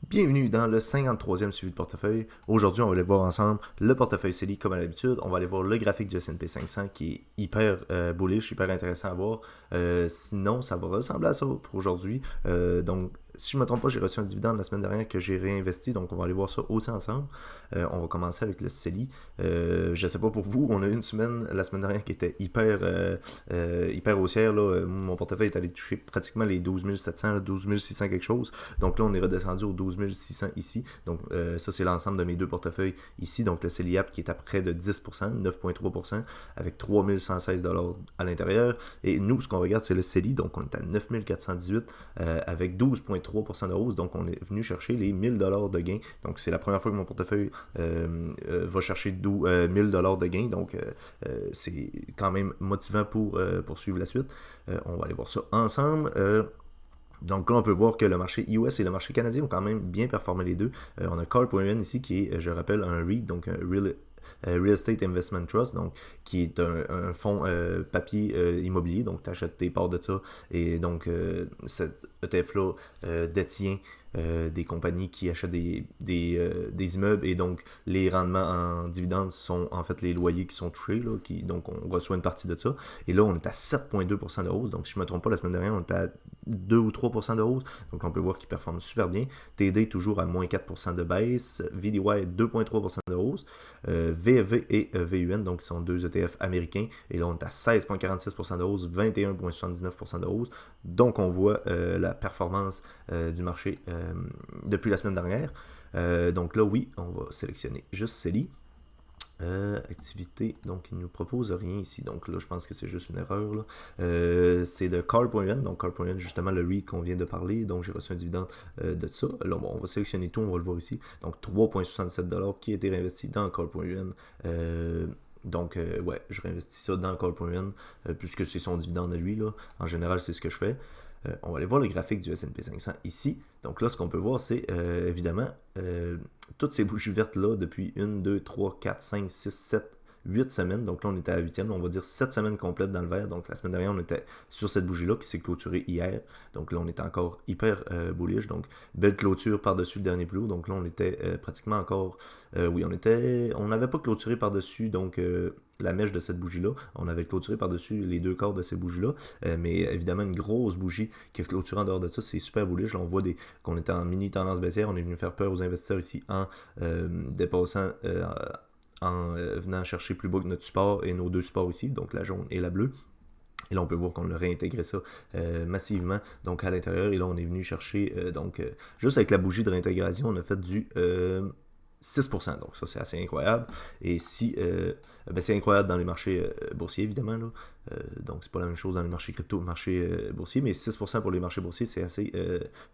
Bienvenue dans le 53e suivi de portefeuille. Aujourd'hui, on va aller voir ensemble le portefeuille CELI comme à l'habitude. On va aller voir le graphique du S&P 500 qui est hyper bullish, hyper intéressant à voir. Sinon, ça va ressembler à ça pour aujourd'hui. Donc, si je ne me trompe pas, j'ai reçu un dividende la semaine dernière que j'ai réinvesti. Donc, on va aller voir ça aussi ensemble. On va commencer avec le CELI. Je ne sais pas pour vous, on a eu une semaine la semaine dernière qui était hyper haussière. Là. Mon portefeuille est allé toucher pratiquement les 12 700, 12 600 quelque chose. Donc là, on est redescendu aux 12 600 ici. Donc ça, c'est l'ensemble de mes deux portefeuilles ici. Donc le CELIAP qui est à près de 10%, 9,3%, avec 3116 à l'intérieur. Et nous, ce qu'on regarde, c'est le CELI. Donc on est à 9418 avec 12,3% de hausse. Donc on est venu chercher les 1000 de gain. Donc c'est la première fois que mon portefeuille va chercher 1000 de gain. Donc c'est quand même motivant pour poursuivre la suite. On va aller voir ça ensemble. Donc là, on peut voir que le marché US et le marché canadien ont quand même bien performé les deux. On a Car.un ici qui est, je rappelle, un REIT, donc un Real Estate Investment Trust, donc qui est un fonds papier immobilier, donc tu achètes tes parts de ça, et donc cet ETF-là détient des compagnies qui achètent des immeubles, et donc les rendements en dividendes sont en fait les loyers qui sont touchés, là, donc on reçoit une partie de ça. Et là, on est à 7,2% de hausse, donc si je ne me trompe pas, la semaine dernière, on était à 2 ou 3% de hausse, donc on peut voir qu'il performe super bien. TD toujours à moins 4% de baisse, VDY 2,3% de hausse, VFV et VUN, donc qui sont deux ETF américains, et là on est à 16,46% de hausse, 21,79% de hausse, donc on voit la performance du marché depuis la semaine dernière. Donc là, oui, on va sélectionner juste CELI. Activité, donc il ne nous propose rien ici, donc là je pense que c'est juste une erreur là. C'est de Car.un, donc Car.un justement le REIT qu'on vient de parler, donc j'ai reçu un dividende de ça. Là bon, on va sélectionner tout, on va le voir ici, donc 3,67$ qui a été réinvesti dans Car.un. Donc, ouais, je réinvestis ça dans Car.un puisque c'est son dividende à lui. Là. En général, c'est ce que je fais. On va aller voir le graphique du S&P 500 ici. Donc là, ce qu'on peut voir, c'est évidemment toutes ces bougies vertes-là depuis 1, 2, 3, 4, 5, 6, 7, 8 semaines. Donc là, on était à la 8e. On va dire 7 semaines complètes dans le vert. Donc la semaine dernière, on était sur cette bougie-là qui s'est clôturée hier. Donc là, on était encore hyper bullish. Donc belle clôture par-dessus le dernier plus haut. Donc là, on était pratiquement encore... oui, on n'avait pas clôturé par-dessus donc la mèche de cette bougie-là. On avait clôturé par-dessus les deux corps de ces bougies-là. Mais évidemment, une grosse bougie qui a clôturé en dehors de ça, c'est super bullish. Là, on voit qu'on est en mini tendance baissière. On est venu faire peur aux investisseurs ici en dépassant... en venant chercher plus bas que notre support et nos deux supports ici, donc la jaune et la bleue. Et là, on peut voir qu'on a réintégré ça massivement donc à l'intérieur. Et là, on est venu chercher, juste avec la bougie de réintégration, on a fait du 6%. Donc ça, c'est assez incroyable. Et si, c'est incroyable dans les marchés boursiers, évidemment. Là. Donc c'est pas la même chose dans les marchés crypto, marchés boursiers, mais 6% pour les marchés boursiers, c'est assez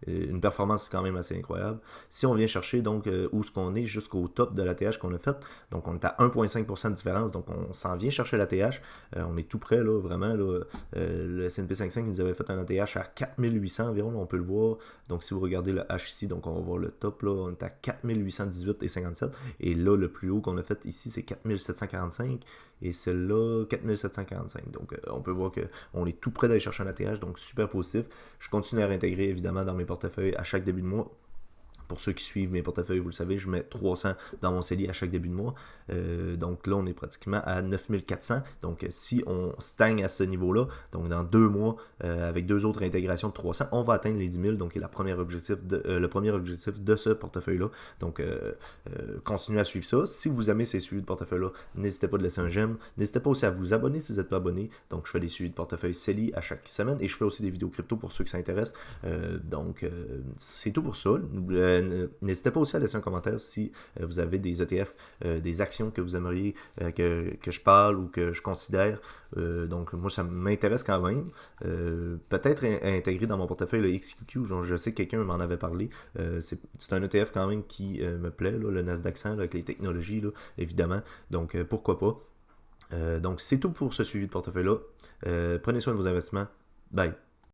une performance quand même assez incroyable. Si on vient chercher donc où ce qu'on est jusqu'au top de l'ATH qu'on a fait, donc on est à 1,5% de différence, donc on s'en vient chercher l'ATH. On est tout près, là, vraiment. Là, le S&P 500 qui nous avait fait un ATH à 4800 environ, là, on peut le voir. Donc si vous regardez le H ici, donc on va voir le top, là, on est à 4818,57. Et là, le plus haut qu'on a fait ici, c'est 4745. Et celle-là, 4745. Donc, on peut voir qu'on est tout près d'aller chercher un ATH, donc super positif. Je continue à réintégrer, évidemment, dans mes portefeuilles à chaque début de mois. Pour ceux qui suivent mes portefeuilles, vous le savez, je mets 300 dans mon CELI à chaque début de mois. Donc là, on est pratiquement à 9400. Donc si on stagne à ce niveau-là, donc dans 2 mois, avec deux autres intégrations de 300, on va atteindre les 10 000. Donc c'est le premier objectif de ce portefeuille-là. Donc continuez à suivre ça. Si vous aimez ces suivis de portefeuille-là, n'hésitez pas de laisser un j'aime. N'hésitez pas aussi à vous abonner si vous n'êtes pas abonné. Donc je fais des suivis de portefeuille CELI à chaque semaine et je fais aussi des vidéos crypto pour ceux qui s'intéressent. Donc c'est tout pour ça. N'hésitez pas aussi à laisser un commentaire si vous avez des ETF, des actions que vous aimeriez que je parle ou que je considère. Donc moi ça m'intéresse quand même. Peut-être intégrer dans mon portefeuille le XQQ, genre, je sais que quelqu'un m'en avait parlé. C'est un ETF quand même qui me plaît, là, le Nasdaq 100 là, avec les technologies, là, évidemment. Donc pourquoi pas. Donc c'est tout pour ce suivi de portefeuille-là. Prenez soin de vos investissements. Bye.